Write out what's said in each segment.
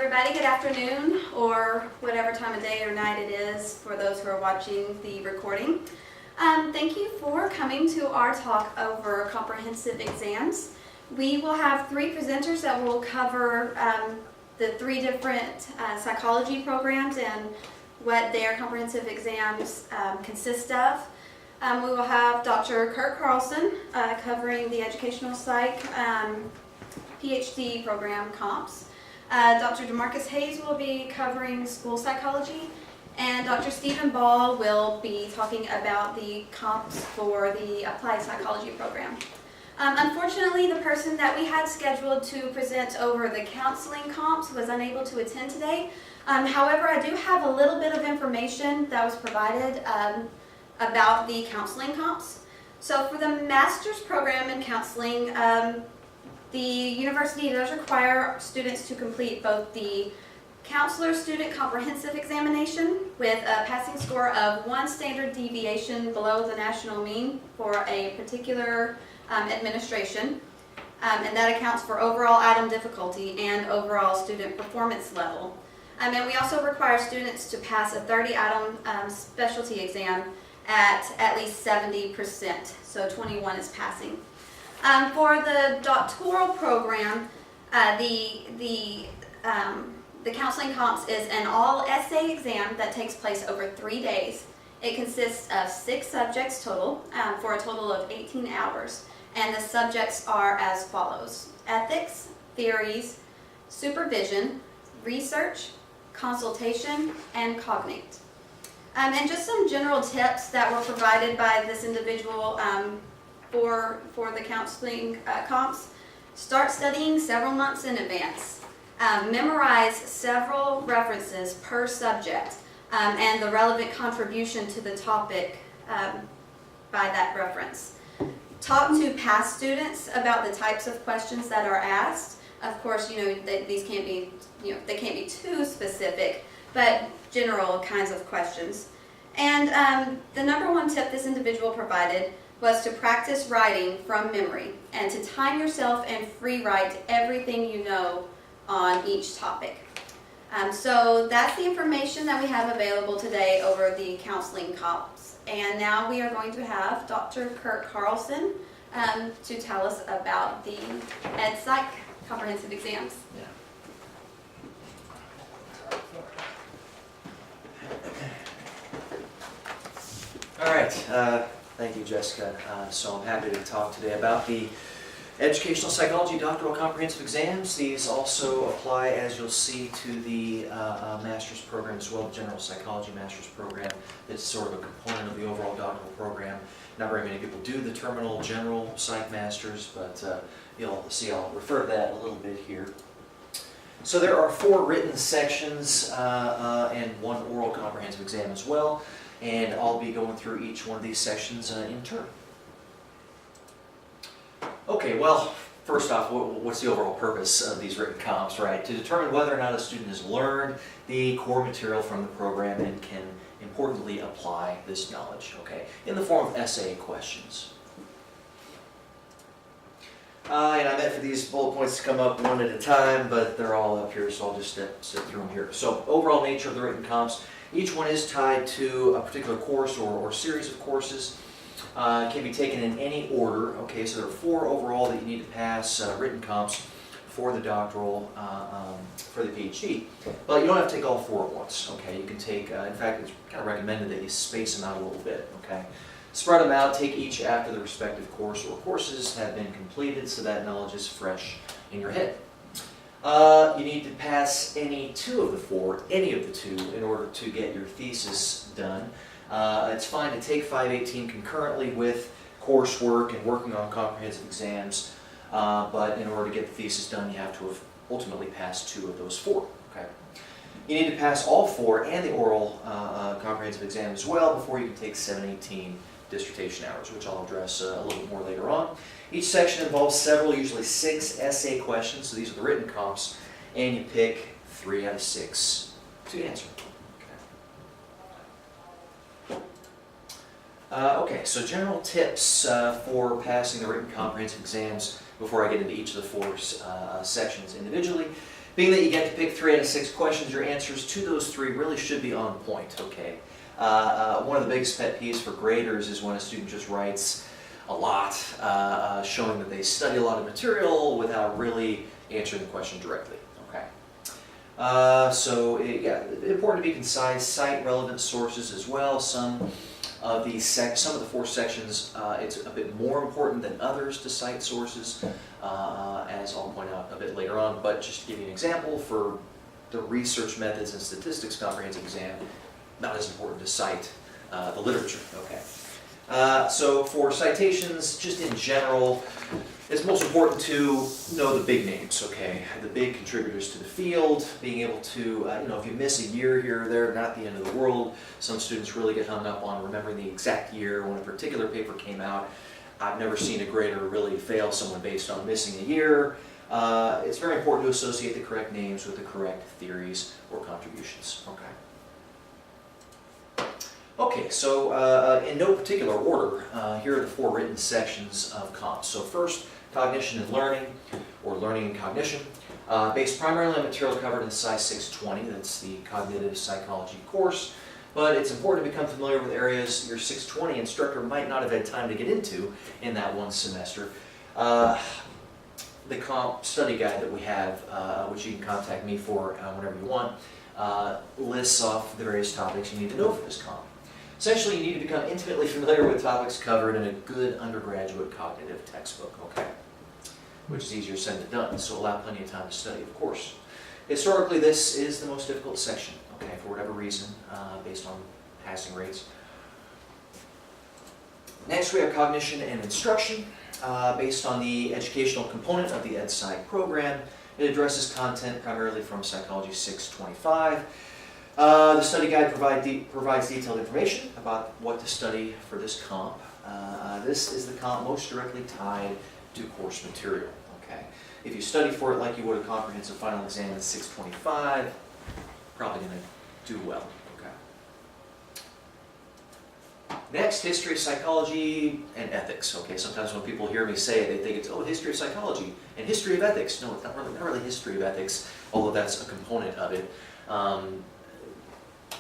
everybody. Good afternoon, or whatever time of day or night it is for those who are watching the recording. Thank you for coming to our talk over comprehensive exams. We will have three presenters that will cover the three different psychology programs and what their comprehensive exams consist of. We will have Dr. Curt Carlson covering the educational psych PhD program comps. Dr. DeMarquis Hayes will be covering school psychology, and Dr. Stephen Ball will be talking about the comps for the applied psychology program. Unfortunately, the person that we had scheduled to present over the counseling comps was unable to attend today. However, I do have a little bit of information that was provided about the counseling comps. So for the master's program in counseling, the university does require students to complete both the counselor student comprehensive examination with a passing score of 1 standard deviation below the national mean for a particular administration, and that accounts for overall item difficulty and overall student performance level. And we also require students to pass a 30-item specialty exam at least 70%, so 21 is passing. For the doctoral program, the counseling comps is an all-essay exam that takes place over 3 days. It consists of 6 subjects total, for a total of 18 hours. And the subjects are as follows: ethics, theories, supervision, research, consultation, and cognate. And just some general tips that were provided by this individual for the counseling comps. Start studying several months in advance. Memorize several references per subject and the relevant contribution to the topic by that reference. Talk to past students about the types of questions that are asked. Of course, these can't be, they can't be too specific, but general kinds of questions. And the number one tip this individual provided was to practice writing from memory and to time yourself and free write everything you know on each topic. So that's the information that we have available today over the counseling comps. And now we are going to have Dr. Curt Carlson to tell us about the Ed Psych comprehensive exams. Yeah. All right, thank you, Jessica. So I'm happy to talk today about the Educational Psychology Doctoral Comprehensive Exams. These also apply, as you'll see, to the master's program as well, the General Psychology Master's Program. It's sort of a component of the overall doctoral program. Not very many people do the Terminal General Psych Masters, but you'll see I'll refer to that a little bit here. So there are 4 written sections and 1 oral comprehensive exam as well. And I'll be going through each one of these sections in turn. Okay, well, first off, what's the overall purpose of these written comps, right? To determine whether or not a student has learned the core material from the program and can importantly apply this knowledge, okay, in the form of essay questions. And I meant for these bullet points to come up one at a time, but they're all up here, so I'll just sit through them here. So, overall nature of the written comps. Each one is tied to a particular course or series of courses. It can be taken in any order. Okay, so there are 4 overall that you need to pass written comps for the doctoral, for the PhD. But you don't have to take all 4 at once. Okay, you can take. In fact, it's kind of recommended that you space them out a little bit. Okay, spread them out. Take each after the respective course or courses have been completed, so that knowledge is fresh in your head. You need to pass any 2 of the 4, any of the 2, in order to get your thesis done. It's fine to take 518 concurrently with coursework and working on comprehensive exams, but in order to get the thesis done, you have to have ultimately passed 2 of those 4. Okay. You need to pass all 4 and the oral comprehensive exam as well before you can take 718 dissertation hours, which I'll address a little bit more later on. Each section involves several, usually 6 essay questions, so these are the written comps, and you pick 3 out of 6 to answer. Okay, so general tips for passing the written comprehensive exams before I get into each of the 4 sections individually. Being that you get to pick 3 out of 6 questions, your answers to those 3 really should be on point, okay? One of the biggest pet peeves for graders is when a student just writes a lot, showing that they study a lot of material without really answering the question directly, okay? Yeah, important to be concise, cite relevant sources as well. Some of the 4 sections, it's a bit more important than others to cite sources, as I'll point out a bit later on. But just to give you an example, for the research methods and statistics comprehensive exam, not as important to cite the literature. Okay. So for citations, just in general, it's most important to know the big names, okay? The big contributors to the field, being able to, if you miss a year here or there, not the end of the world. Some students really get hung up on remembering the exact year when a particular paper came out. I've never seen a grader really fail someone based on missing a year. It's very important to associate the correct names with the correct theories or contributions, okay? Okay, so in no particular order, here are the 4 written sections of comps. So first, cognition and learning, or learning and cognition, based primarily on material covered in Sci 620, that's the cognitive psychology course. But it's important to become familiar with areas your 620 instructor might not have had time to get into in that one semester. The comp study guide that we have, which you can contact me for whenever you want, lists off the various topics you need to know for this comp. Essentially, you need to become intimately familiar with topics covered in a good undergraduate cognitive textbook, okay? Which is easier said than done, so allow plenty of time to study, of course. Historically, this is the most difficult section, okay, for whatever reason, based on passing rates. Next, we have cognition and instruction, based on the educational component of the EdSci program. It addresses content primarily from Psychology 625. The study guide provides detailed information about what to study for this comp. This is the comp most directly tied to course material. Okay, if you study for it like you would a comprehensive final exam in 625, probably going to do well. Okay. Next, history of psychology and ethics. Okay, sometimes when people hear me say it, they think it's history of psychology and history of ethics. No, it's not really history of ethics, although that's a component of it.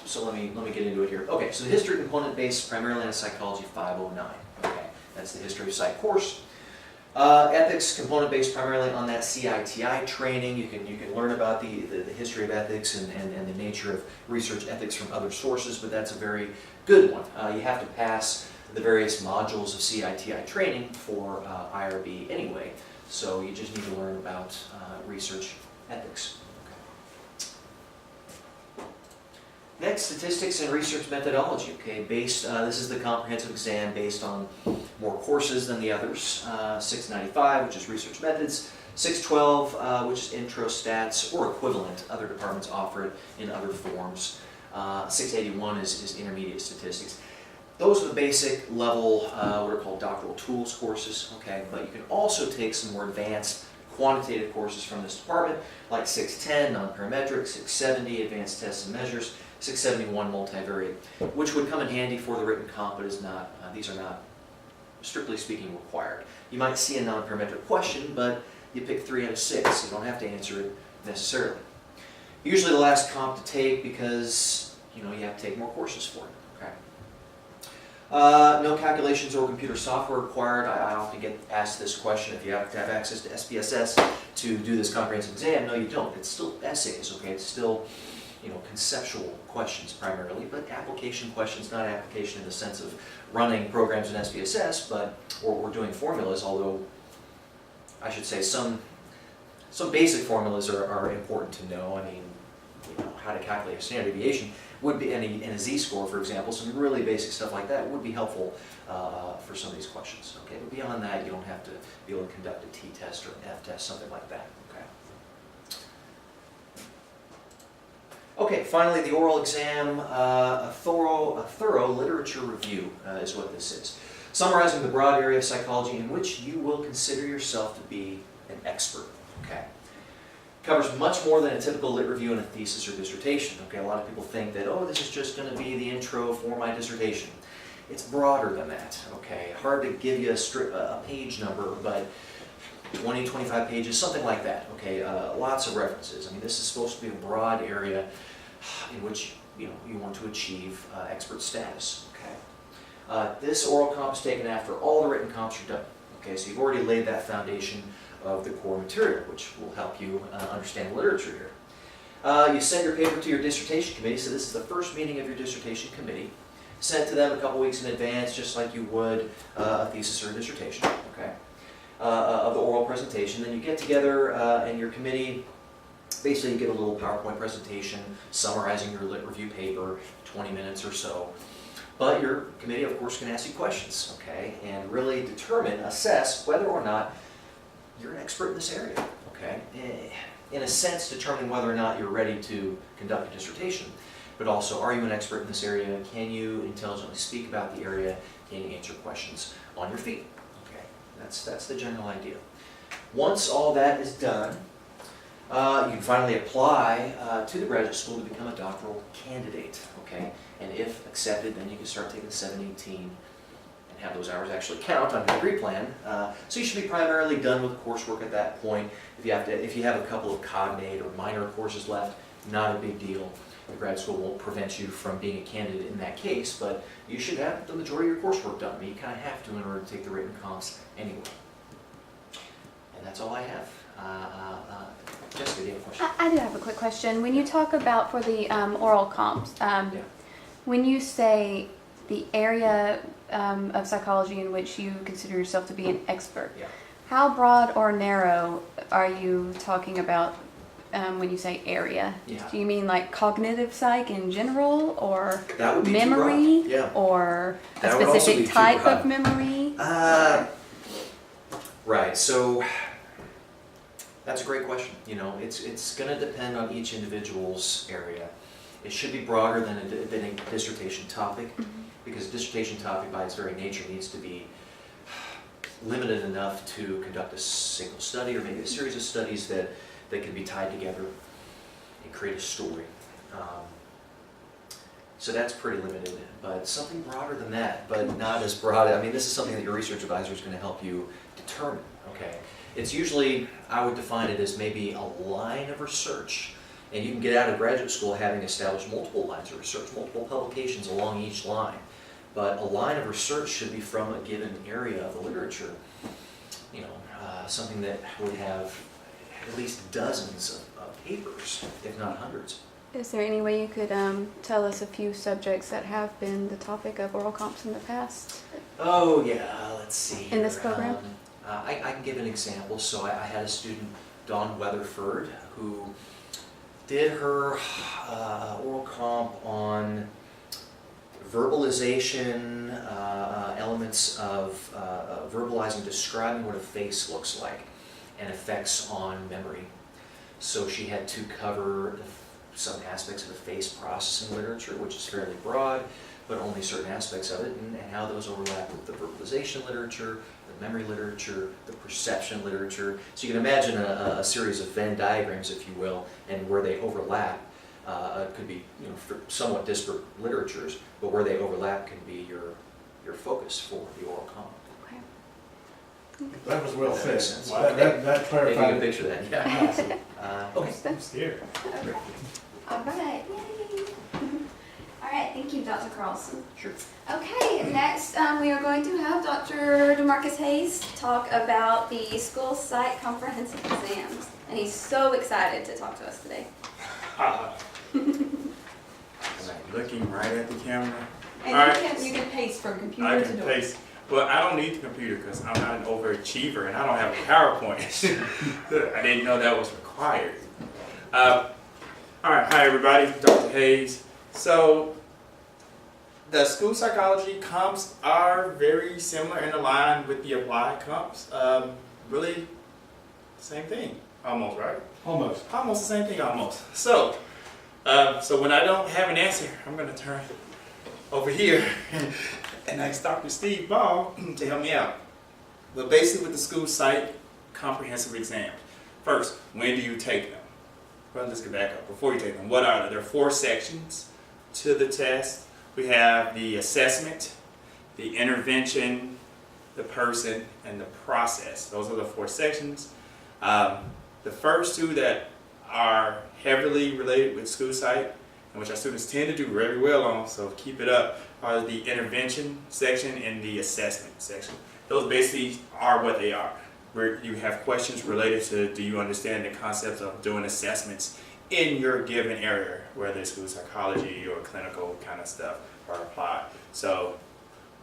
So let me get into it here. Okay, so the history component based primarily on Psychology 509. Okay, that's the history of psych course. Ethics component based primarily on that CITI training. You can learn about the history of ethics and the nature of research ethics from other sources, but that's a very good one. You have to pass the various modules of CITI training for IRB anyway, so you just need to learn about research ethics. Next, statistics and research methodology. Okay, this is the comprehensive exam based on more courses than the others. 695, which is research methods. 612, which is intro stats or equivalent. Other departments offer it in other forms. 681 is intermediate statistics. Those are the basic level, what are called doctoral tools courses. Okay, but you can also take some more advanced quantitative courses from this department, like 610, non-parametric, 670, advanced tests and measures, 671 multivariate, which would come in handy for the written comp, but is not, these are not, strictly speaking, required. You might see a non-parametric question, but you pick 3 out of 6. You don't have to answer it necessarily. Usually the last comp to take because, you have to take more courses for it. Okay. No calculations or computer software required. I often get asked this question, if you have to have access to SPSS to do this comprehensive exam. No, you don't. It's still essays, okay? It's still conceptual questions primarily, but application questions, not application in the sense of running programs in SPSS, or doing formulas, although I should say some basic formulas are important to know. I mean, how to calculate a standard deviation would be, in a z-score, for example, some really basic stuff like that would be helpful for some of these questions. Okay, but beyond that, you don't have to be able to conduct a t-test or an f-test, something like that. Okay, finally, the oral exam, a thorough literature review is what this is. Summarizing the broad area of psychology in which you will consider yourself to be an expert. Okay, covers much more than a typical lit review in a thesis or dissertation. Okay, a lot of people think that, oh, this is just going to be the intro for my dissertation. It's broader than that. Okay, hard to give you a page number, but 20, 25 pages, something like that, okay? Lots of references. I mean, this is supposed to be a broad area in which you want to achieve expert status, okay? This oral comp is taken after all the written comps are done, okay? So you've already laid that foundation of the core material, which will help you understand the literature here. You send your paper to your dissertation committee, so this is the first meeting of your dissertation committee. Sent to them a couple weeks in advance, just like you would a thesis or a dissertation, okay? Of the oral presentation. Then you get together and your committee, basically you get a little PowerPoint presentation summarizing your lit review paper, 20 minutes or so. But your committee, of course, can ask you questions, okay? And really assess whether or not you're an expert in this area, okay? In a sense, determine whether or not you're ready to conduct a dissertation. But also, are you an expert in this area? Can you intelligently speak about the area? Can you answer questions on your feet? Okay, that's the general idea. Once all that is done, you can finally apply to the graduate school to become a doctoral candidate, okay? And if accepted, then you can start taking the 718 and have those hours actually count on your degree plan. So you should be primarily done with coursework at that point. If you have a couple of cognate or minor courses left, not a big deal. The grad school won't prevent you from being a candidate in that case, but you should have the majority of your coursework done. I mean, you kind of have to in order to take the written comps anyway. And that's all I have. Jessica, do you have a question? I do have a quick question. When you talk about for the oral comps, when you say the area of psychology in which you consider yourself to be an expert, how broad or narrow are you talking about when you say area? Yeah. Do you mean like cognitive psych in general, or That would be memory, too broad. Yeah. or a That would also be specific too type broad. of memory? Right, so that's a great question. You know, it's going to depend on each individual's area. It should be broader than a dissertation topic, because a dissertation topic by its very nature needs to be limited enough to conduct a single study or maybe a series of studies that can be tied together and create a story. So that's pretty limited, but something broader than that, but not as broad. I mean, this is something that your research advisor is going to help you determine, okay? It's usually, I would define it as maybe a line of research, and you can get out of graduate school having established multiple lines of research, multiple publications along each line. But a line of research should be from a given area of the literature, you know, something that would have at least dozens of papers, if not hundreds. Is there any way you could tell us a few subjects that have been the topic of oral comps in the past? Oh yeah, let's see. In this program? I can give an example. So I had a student, Dawn Weatherford, who did her oral comp on verbalization, elements of verbalizing, describing what a face looks like, and effects on memory. So she had to cover some aspects of the face processing literature, which is fairly broad, but only certain aspects of it, and how those overlap with the verbalization literature, the memory literature, the perception literature. So you can imagine a series of Venn diagrams, if you will, and where they overlap could be, you know, for somewhat disparate literatures, but where they overlap can be your focus for the oral comp. That was well That said. makes sense. That Maybe you can clarified. picture that, yeah. Okay. I'm scared. All right. Yay. All right, thank you, Dr. Carlson. Sure. Okay, next we are going to have Dr. DeMarquis Hayes talk about the school site comprehensive exams. And he's so excited to talk to us today. Looking right at the camera. And All you, right. can, you can paste from computer I to can door. paste. Well, I don't need the computer because I'm not an overachiever and I don't have a PowerPoint. I didn't know that was required. All right, hi everybody, Dr. Hayes. So, the school psychology comps are very similar and aligned with the applied comps. Really, same thing, almost, right? Almost. Almost the same thing, almost. So when I don't have an answer, I'm going to turn over here and ask Dr. Steve Ball to help me out. But basically with the school site comprehensive exams, first, when do you take them? Well, let's get back up. Before you take them, what are they? There are 4 sections to the test. We have the assessment, the intervention, the person, and the process. Those are the 4 sections. The first 2 that are heavily related with school site, and which our students tend to do very well on, so keep it up, are the intervention section and the assessment section. Those basically are what they are. Where you have questions related to, do you understand the concepts of doing assessments in your given area, whether it's school psychology or clinical kind of stuff are applied. So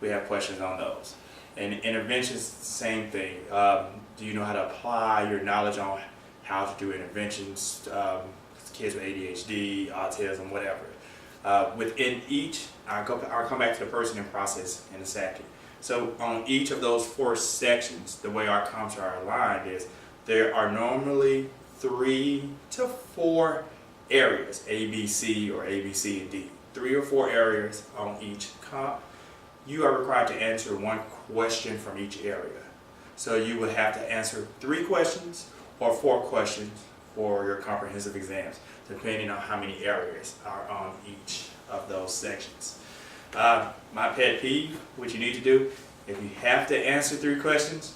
we have questions on those. And interventions, same thing. Do you know how to apply your knowledge on how to do interventions, kids with ADHD, autism, whatever. Within each, I'll come back to the person and process in a second. So on each of those 4 sections, the way our comps are aligned is there are normally 3 to 4 areas, A, B, C, or A, B, C, and D. 3 or 4 areas on each comp. You are required to answer 1 question from each area. So you would have to answer 3 questions or 4 questions for your comprehensive exams, depending on how many areas are on each of those sections. My pet peeve, what you need to do, if you have to answer 3 questions,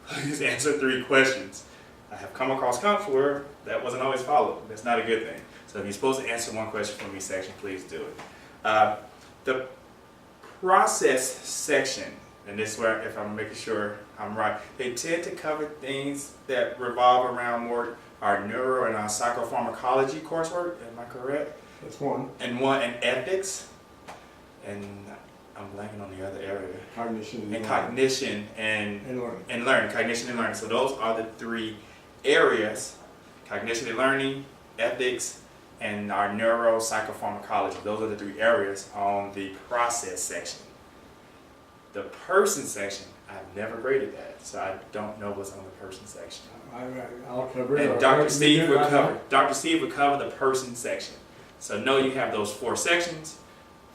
please answer 3 questions. I have come across comps where that wasn't always followed. That's not a good thing. So if you're supposed to answer 1 question from each section, please do it. The process section, and this is where, if I'm making sure I'm right, they tend to cover things that revolve around more our neuro and our psychopharmacology coursework. Am I correct? That's one. And ethics, and I'm blanking on the other area. Cognition. And cognition and learning. learning. Cognition and learning. So those are the 3 areas: cognition and learning, ethics, and our neuro psychopharmacology. Those are the 3 areas on the process section. The person section, I've never graded that, so I don't know what's on the person section. I'll cover it. And Dr. Steve would cover. Dr. Steve would cover the person section. So know you have those 4 sections,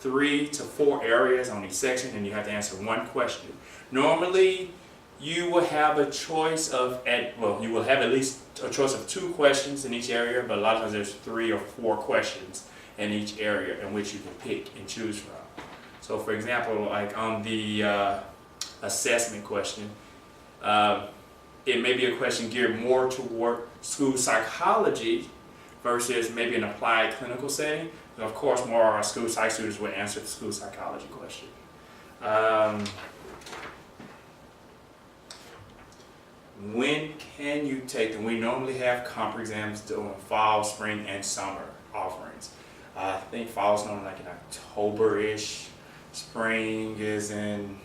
3 to 4 areas on each section, and you have to answer 1 question. Normally, you will have a choice of, you will have at least a choice of 2 questions in each area, but a lot of times there's 3 or 4 questions in each area in which you can pick and choose from. So for example, like on the assessment question, it may be a question geared more toward school psychology versus maybe an applied clinical setting. And of course, more of our school psych students would answer the school psychology question. When can you take them? We normally have comp exams during fall, spring, and summer offerings. I think fall is normally like in October-ish. Spring is in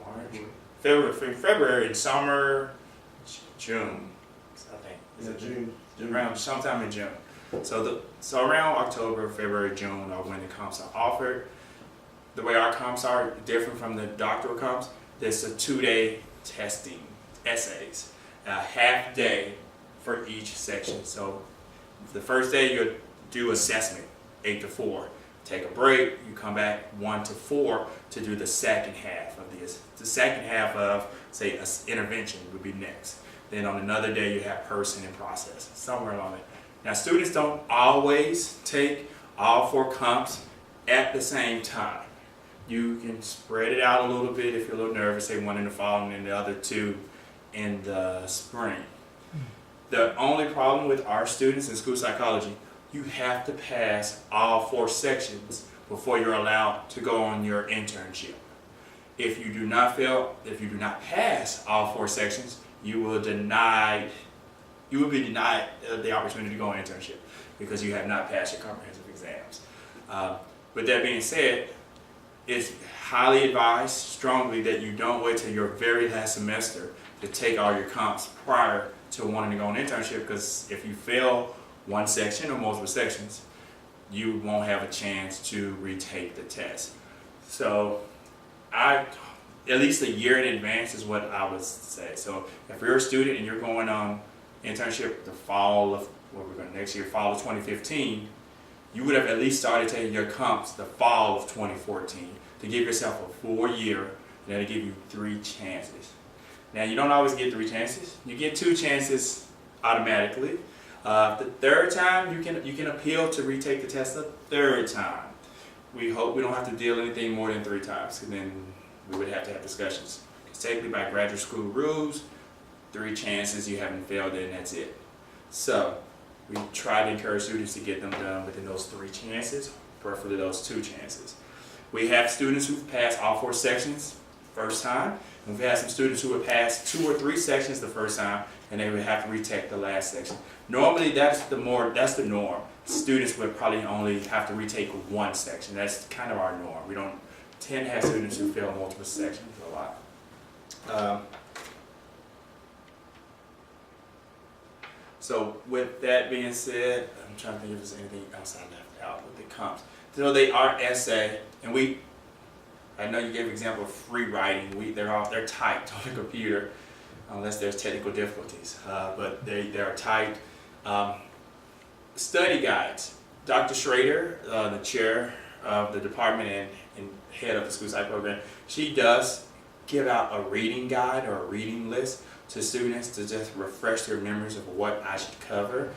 March? February, and summer, June, I think. Is it June? Around sometime in June. So around October, February, June are when the comps are offered. The way our comps are different from the doctoral comps. There's a 2-day testing essays, a half day for each section. So the first day you'll do assessment, 8 to 4. Take a break, you come back 1 to 4 to do the second half of this. The second half of, say, intervention would be next. Then on another day you have person and process, somewhere along it. Now students don't always take all 4 comps at the same time. You can spread it out a little bit if you're a little nervous, say 1 in the fall and then the other 2 in the spring. The only problem with our students in school psychology, you have to pass all 4 sections before you're allowed to go on your internship. If you do not pass all 4 sections, you will be denied the opportunity to go on internship because you have not passed your comprehensive exams. With that being said, it's highly advised strongly that you don't wait till your very last semester to take all your comps prior to wanting to go on internship, because if you fail 1 section or multiple sections, you won't have a chance to retake the test. So at least a year in advance is what I would say. So if you're a student and you're going on internship the fall of, next year, fall of 2015, you would have at least started taking your comps the fall of 2014 to give yourself a full year, and that'll give you 3 chances. Now you don't always get 3 chances. You get 2 chances automatically. The 3rd time you can appeal to retake the test the 3rd time. We hope we don't have to deal anything more than 3 times, and then we would have to have discussions. Technically by graduate school rules, 3 chances, you haven't failed it, and that's it. So we try to encourage students to get them done within those 3 chances, preferably those 2 chances. We have students who've passed all 4 sections first time, and we've had some students who have passed 2 or 3 sections the first time, and they would have to retake the last section. Normally that's the norm. Students would probably only have to retake 1 section. That's kind of our norm. We don't tend to have students who fail multiple sections a lot. So with that being said, I'm trying to think if there's anything else I left out with the comps. So they are essay, and I know you gave an example of free writing. They're typed on the computer, unless there's technical difficulties. But they are typed. Study guides. Dr. Schrader, the chair of the department and head of the school site program, she does give out a reading guide or a reading list to students to just refresh their memories of what I should cover.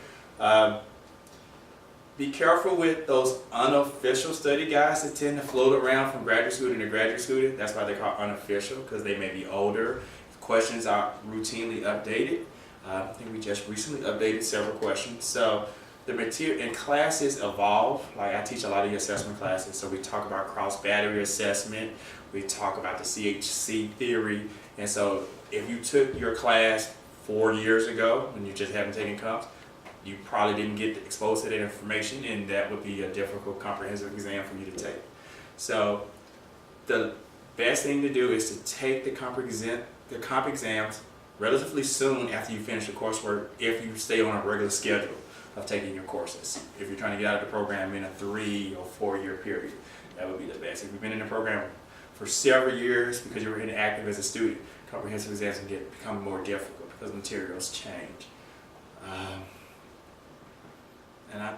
Be careful with those unofficial study guides that tend to float around from graduate student to graduate student. That's why they're called unofficial, because they may be older. Questions are routinely updated. I think we just recently updated several questions. So the material and classes evolve. Like I teach a lot of the assessment classes, so we talk about cross-battery assessment. We talk about the CHC theory. And so if you took your class 4 years ago when you just haven't taken comps, you probably didn't get exposed to that information, and that would be a difficult comprehensive exam for you to take. So the best thing to do is to take the comp exams relatively soon after you finish the coursework, if you stay on a regular schedule of taking your courses. If you're trying to get out of the program in a 3 or 4 year period, that would be the best. If you've been in the program for several years because you were inactive as a student, comprehensive exams can become more difficult because materials change. And I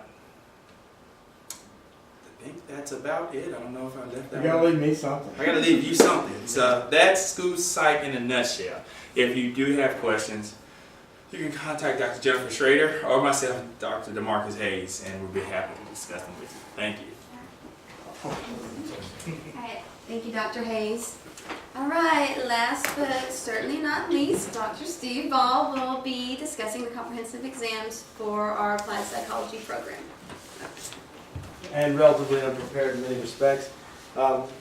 think that's about it. I don't know if I left that. You gotta leave me something. I gotta leave you something. So that's school psych in a nutshell. If you do have questions, you can contact Dr. Jennifer Schrader or myself, Dr. DeMarquis Hayes, and we'll be happy to discuss them with you. Thank you. All right, thank you, Dr. Hayes. All right, last but certainly not least, Dr. Steve Ball will be discussing the comprehensive exams for our applied psychology program. And relatively unprepared in many respects.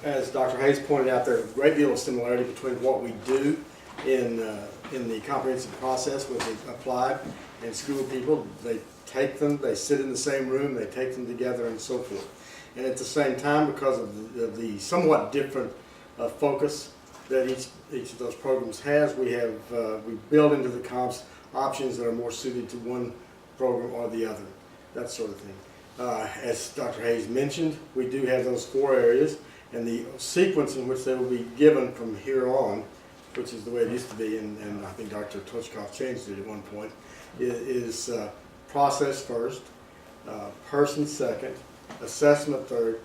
As Dr. Hayes pointed out, there's a great deal of similarity between what we do in the comprehensive process with the applied and school people. They take them, they sit in the same room, they take them together and so forth. And at the same time, because of the somewhat different focus that each of those programs has, we build into the comps options that are more suited to one program or the other, that sort of thing. As Dr. Hayes mentioned, we do have those 4 areas, and the sequence in which they will be given from here on, which is the way it used to be, and I think Dr. Tochkov changed it at one point, is process first, person second, assessment third,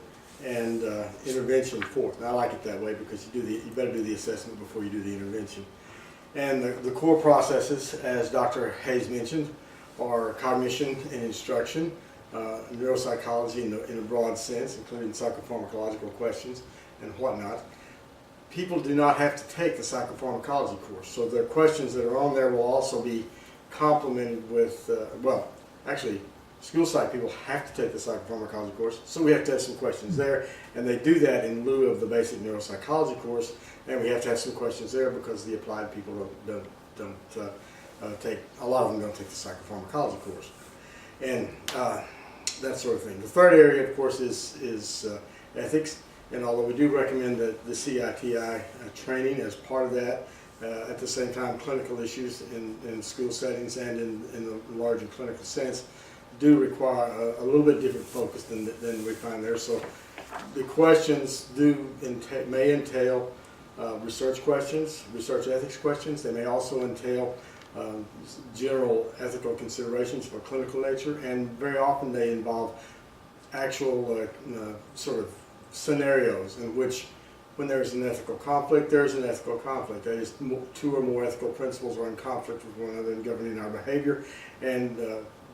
and intervention fourth. And I like it that way because you better do the assessment before you do the intervention. And the core processes, as Dr. Hayes mentioned, are cognition and instruction, neuropsychology in a broad sense, including psychopharmacological questions and whatnot. People do not have to take the psychopharmacology course, so the questions that are on there will also be complemented with, well, actually, school psych people have to take the psychopharmacology course, so we have to have some questions there, and they do that in lieu of the basic neuropsychology course, and we have to have some questions there because the applied people don't take, a lot of them don't take the psychopharmacology course, and that sort of thing. The third area, of course, is ethics, and although we do recommend the CITI training as part of that, at the same time, clinical issues in school settings and in the larger clinical sense do require a little bit different focus than we find there. So the questions may entail research questions, research ethics questions. They may also entail general ethical considerations for clinical nature, and very often they involve actual sort of scenarios in which when there's an ethical conflict, there's an ethical conflict. That is, 2 or more ethical principles are in conflict with one another and governing our behavior, and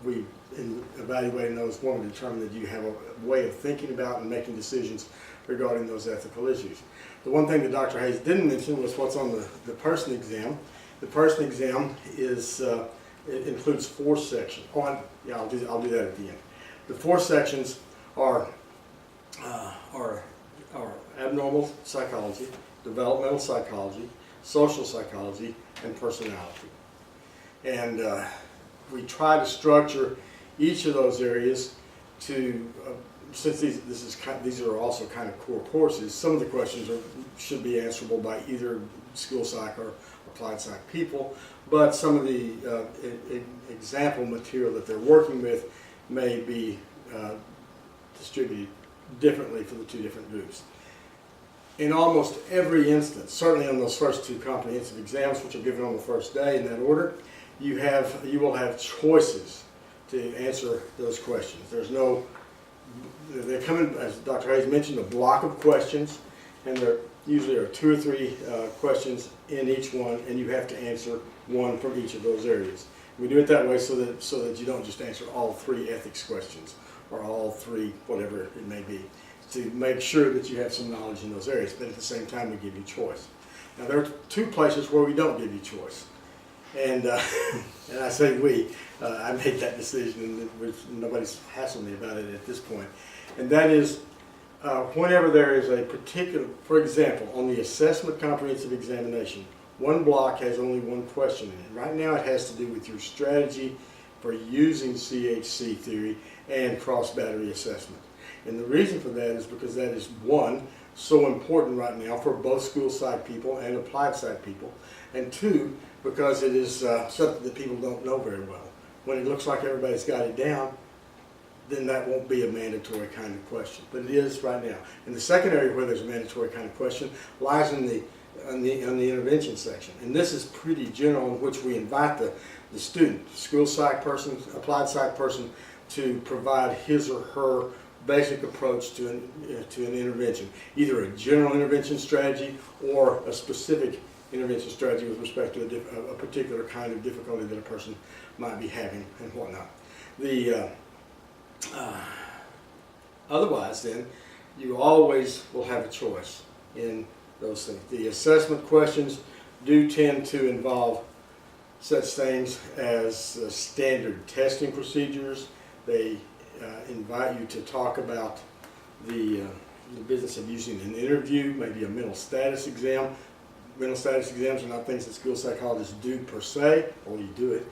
we, in evaluating those, want to determine that you have a way of thinking about and making decisions regarding those ethical issues. The one thing that Dr. Hayes didn't mention was what's on the person exam. The person exam is, it includes 4 sections. Oh, yeah, I'll do that at the end. The 4 sections are abnormal psychology, developmental psychology, social psychology, and personality. And we try to structure each of those areas to, since these are also kind of core courses, some of the questions should be answerable by either school psych or applied psych people, but some of the example material that they're working with may be distributed differently for the 2 different groups. In almost every instance, certainly on those first 2 comprehensive exams, which are given on the first day in that order, you will have choices to answer those questions. There's no, they come in, as Dr. Hayes mentioned, a block of questions, and there usually are 2 or 3 questions in each one, and you have to answer one from each of those areas. We do it that way so that you don't just answer all 3 ethics questions or all 3 whatever it may be, to make sure that you have some knowledge in those areas, but at the same time we give you choice. Now there are 2 places where we don't give you choice, and and I say we, I made that decision, and nobody's hassled me about it at this point, and that is whenever there is a particular, for example, on the assessment comprehensive examination, one block has only 1 question in it. Right now it has to do with your strategy for using CHC theory and cross-battery assessment. And the reason for that is because that is, 1, so important right now for both school psych people and applied psych people, and 2, because it is something that people don't know very well. When it looks like everybody's got it down, then that won't be a mandatory kind of question, but it is right now. And the second area where there's a mandatory kind of question lies in the intervention section, and this is pretty general, in which we invite the student, school psych person, applied psych person, to provide his or her basic approach to an intervention, either a general intervention strategy or a specific intervention strategy with respect to a particular kind of difficulty that a person might be having and whatnot. Otherwise, then, you always will have a choice in those things. The assessment questions do tend to involve such things as standard testing procedures. They invite you to talk about the business of using an interview, maybe a mental status exam. Mental status exams are not things that school psychologists do per se, or you do it.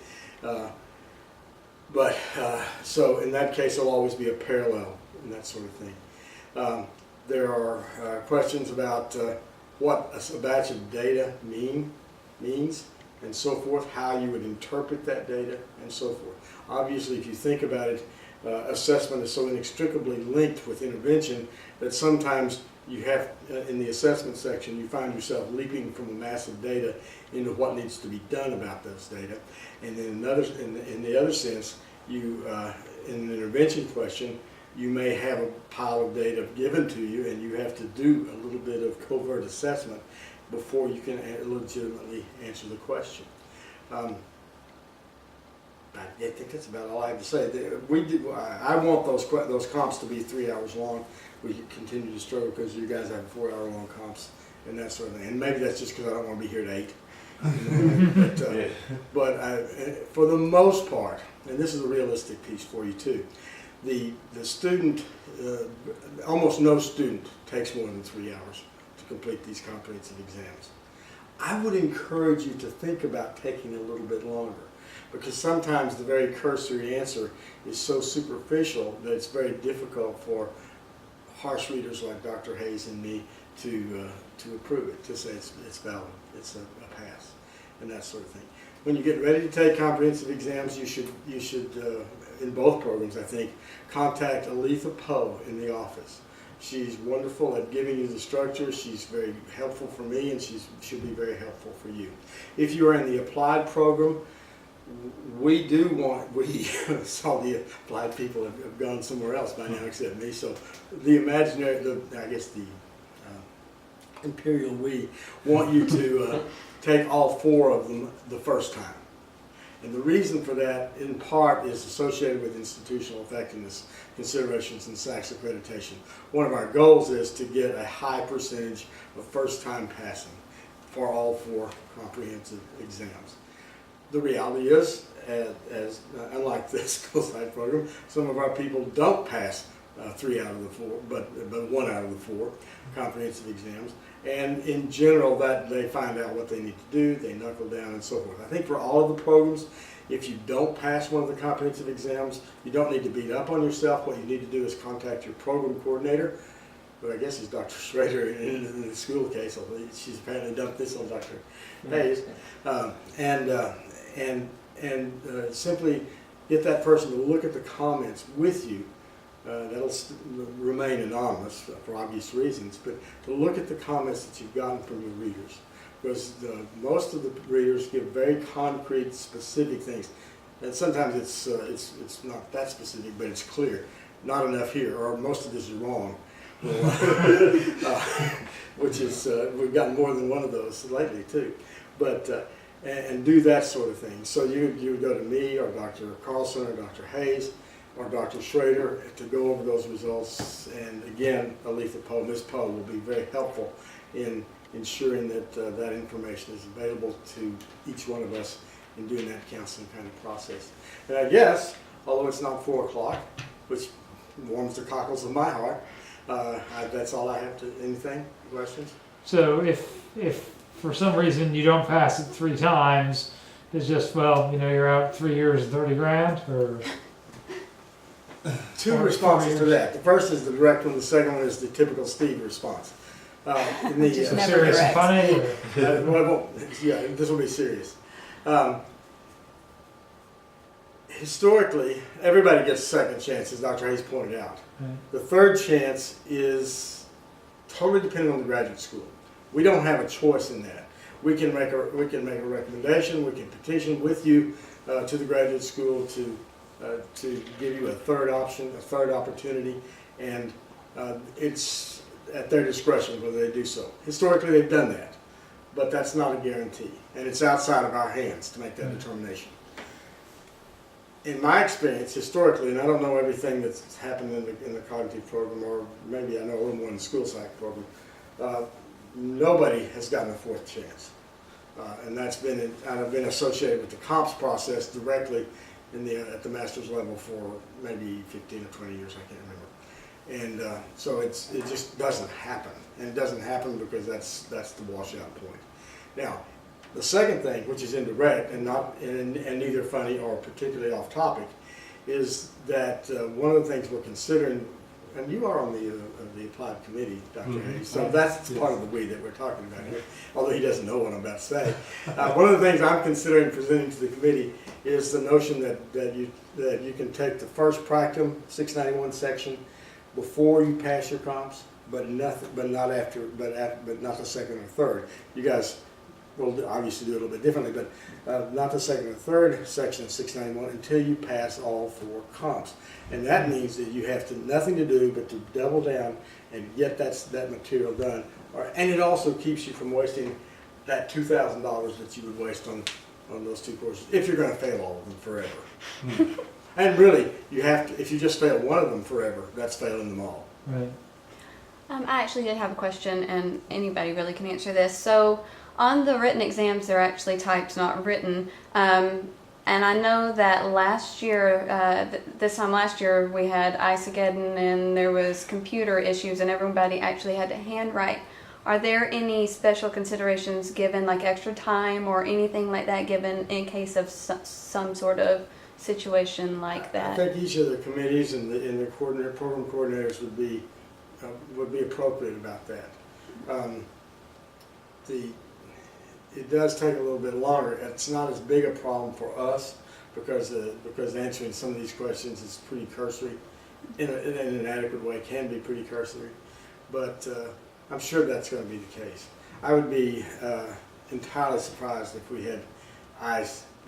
So in that case, there'll always be a parallel and that sort of thing. There are questions about what a batch of data means and so forth, how you would interpret that data and so forth. Obviously, if you think about it, assessment is so inextricably linked with intervention that sometimes you have, in the assessment section, you find yourself leaping from a mass of data into what needs to be done about those data. And then in the other sense, you, in an intervention question, you may have a pile of data given to you, and you have to do a little bit of covert assessment before you can legitimately answer the question. I think that's about all I have to say. I want those comps to be 3 hours long. We continue to struggle because you guys have 4-hour-long comps and that sort of thing. And maybe that's just because I don't want to be here at 8. But for the most part, and this is a realistic piece for you too, the student, almost no student takes more than 3 hours to complete these comprehensive exams. I would encourage you to think about taking a little bit longer, because sometimes the very cursory answer is so superficial that it's very difficult for harsh readers like Dr. Hayes and me to approve it, to say it's valid, it's a pass, and that sort of thing. When you get ready to take comprehensive exams, you should in both programs, I think, contact Aletha Poe in the office. She's wonderful at giving you the structure. She's very helpful for me, and she should be very helpful for you. If you are in the applied program, we saw the applied people have gone somewhere else by now except me, so the imperial we want you to take all 4 of them the first time. And the reason for that, in part, is associated with institutional effectiveness considerations in SACS accreditation. One of our goals is to get a high percentage of first-time passing for all 4 comprehensive exams. The reality is, unlike the school site program, some of our people don't pass 3 out of the 4, but 1 out of the 4 comprehensive exams. And in general, that they find out what they need to do, they knuckle down and so forth. I think for all of the programs, if you don't pass one of the comprehensive exams, you don't need to beat up on yourself. What you need to do is contact your program coordinator, who I guess is Dr. Schrader in the school case. She's apparently dumped this on Dr. Hayes. And simply get that person to look at the comments with you. That'll remain anonymous for obvious reasons, but to look at the comments that you've gotten from your readers. Because most of the readers give very concrete, specific things. And sometimes it's not that specific, but it's clear. Not enough here, or most of this is wrong. Which is, we've gotten more than one of those lately too. But, and do that sort of thing. So you would go to me, or Dr. Carlson, or Dr. Hayes, or Dr. Schrader to go over those results. And again, Aletha Poe, Ms. Poe will be very helpful in ensuring that that information is available to each one of us in doing that counseling kind of process. And I guess, although it's not 4 o'clock, which warms the cockles of my heart, that's all I have to, anything, questions? So if for some reason you don't pass it 3 times, it's just, well, you know, you're out 3 years and 30 grand, or? 2 responses to that. The first is the direct one, the second one is the typical Steve response. In the, So Never serious and direct. funny, or? well, yeah, this will be serious. Historically, everybody gets a second chance, as Dr. Hayes pointed out. Right. The third chance is totally dependent on the graduate school. We don't have a choice in that. We can make a recommendation. We can petition with you to the graduate school to give you a third option, a third opportunity, and it's at their discretion whether they do so. Historically, they've done that, but that's not a guarantee, and it's outside of our hands to make that determination. In my experience, historically, and I don't know everything that's happened in the cognitive program, or maybe I know a little more in the school psych program, nobody has gotten a 4th chance. And that's been, I've been associated with the comps process directly at the master's level for maybe 15 or 20 years, I can't remember. And so it just doesn't happen. And it doesn't happen because that's the washout point. Now, the second thing, which is indirect and neither funny or particularly off topic, is that one of the things we're considering, and you are on the applied committee, Dr. Hayes, so that's part of the we that we're talking about here, although he doesn't know what I'm about to say. One of the things I'm considering presenting to the committee is the notion that you can take the first practicum 691 section before you pass your comps, but not the second or third. You guys will obviously do it a little bit differently, but not the second or third section of 691 until you pass all 4 comps. And that means that you have nothing to do but to double down and get that material done. And it also keeps you from wasting that $2,000 that you would waste on those 2 courses if you're going to fail all of them forever. And really, you have to, if you just fail one of them forever, that's failing them all. Right. I actually did have a question, and anybody really can answer this. So on the written exams, they're actually typed, not written. And I know that last year, this time last year, we had Isageddon and there was computer issues and everybody actually had to handwrite. Are there any special considerations given, like extra time or anything like that given in case of some sort of situation like that? I think each of the committees and the program coordinators would be appropriate about that. It does take a little bit longer. It's not as big a problem for us because answering some of these questions is pretty cursory. In an inadequate way, can be pretty cursory. But I'm sure that's going to be the case. I would be entirely surprised if we had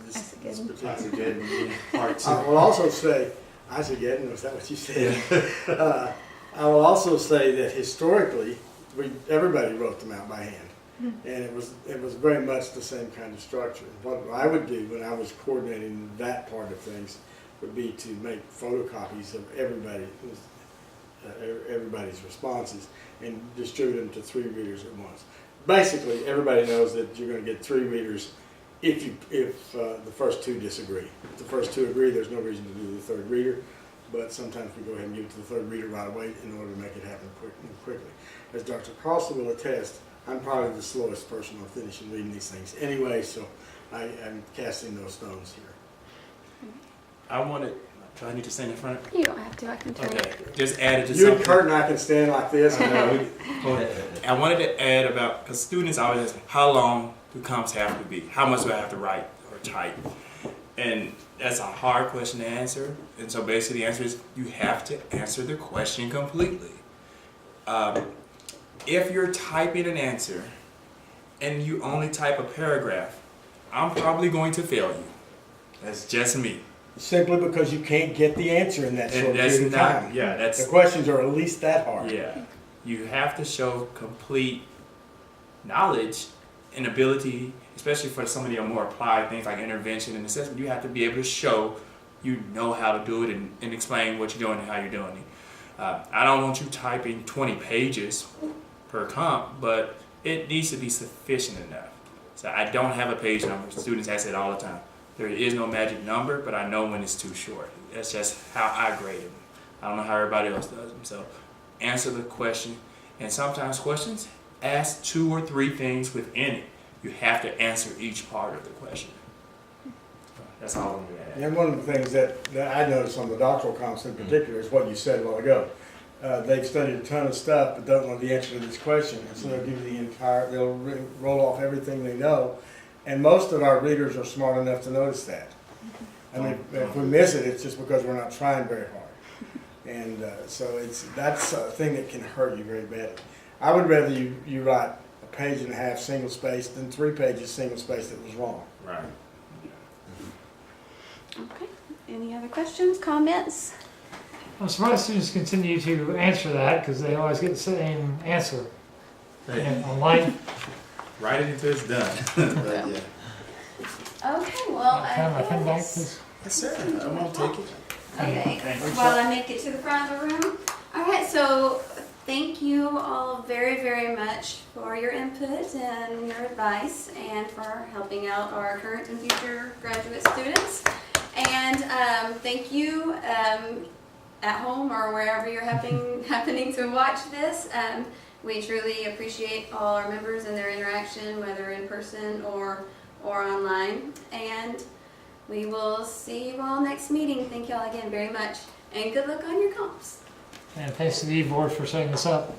this particular. I will also say, Isageddon, was that what you said? I will also say that historically, everybody wrote them out by hand. And it was very much the same kind of structure. What I would do when I was coordinating that part of things would be to make photocopies of everybody's responses and distribute them to 3 readers at once. Basically, everybody knows that you're going to get 3 readers if the first 2 disagree. If the first 2 agree, there's no reason to do the 3rd reader, but sometimes we go ahead and give it to the 3rd reader right away in order to make it happen quickly. As Dr. Carlson will attest, I'm probably the slowest person on finishing reading these things anyway, so I'm casting those stones here. Do I need to stand in front? You don't have to. I can turn Okay, it. just added to You and something. Curt and I can stand like this. I wanted to add about, because students always ask me, how long do comps have to be? How much do I have to write or type? And that's a hard question to answer. And so basically the answer is you have to answer the question completely. If you're typing an answer and you only type a paragraph, I'm probably going to fail you. That's just me. Simply because you can't get the answer in that short And that's period of not, time. yeah, The that's, questions are at least that hard. yeah. You have to show complete knowledge and ability, especially for some of the more applied things like intervention and assessment. You have to be able to show you know how to do it and explain what you're doing and how you're doing it. I don't want you typing 20 pages per comp, but it needs to be sufficient enough. So I don't have a page number. Students ask it all the time. There is no magic number, but I know when it's too short. That's just how I grade them. I don't know how everybody else does them. So answer the question. And sometimes questions ask 2 or 3 things within it. You have to answer each part of the question. That's all I'm going to add. And one of the things that I noticed on the doctoral comps in particular is what you said a while ago. They've studied a ton of stuff but don't know the answer to this question. And so they'll give you they'll roll off everything they know. And most of our readers are smart enough to notice that. I mean, if we miss it, it's just because we're not trying very hard. And so that's a thing that can hurt you very badly. I would rather you write a page and a half single spaced than 3 pages single spaced that was wrong. Right. Okay. Any other questions, comments? I'm surprised students continue to answer that because they always get the same answer. And online, Write it until it's done. Okay, well, can I come back, guess- please? Yes, sir. I'm going to take it. Okay, Thanks. while I make it to the front of the room. All right, so thank you all very, very much for your input and your advice and for helping out our current and future graduate students. And thank you at home or wherever you're happening to watch this. We truly appreciate all our members and their interaction, whether in person or online. And we will see you all next meeting. Thank you all again very much. And good luck on your comps. And thanks to the board for setting this up.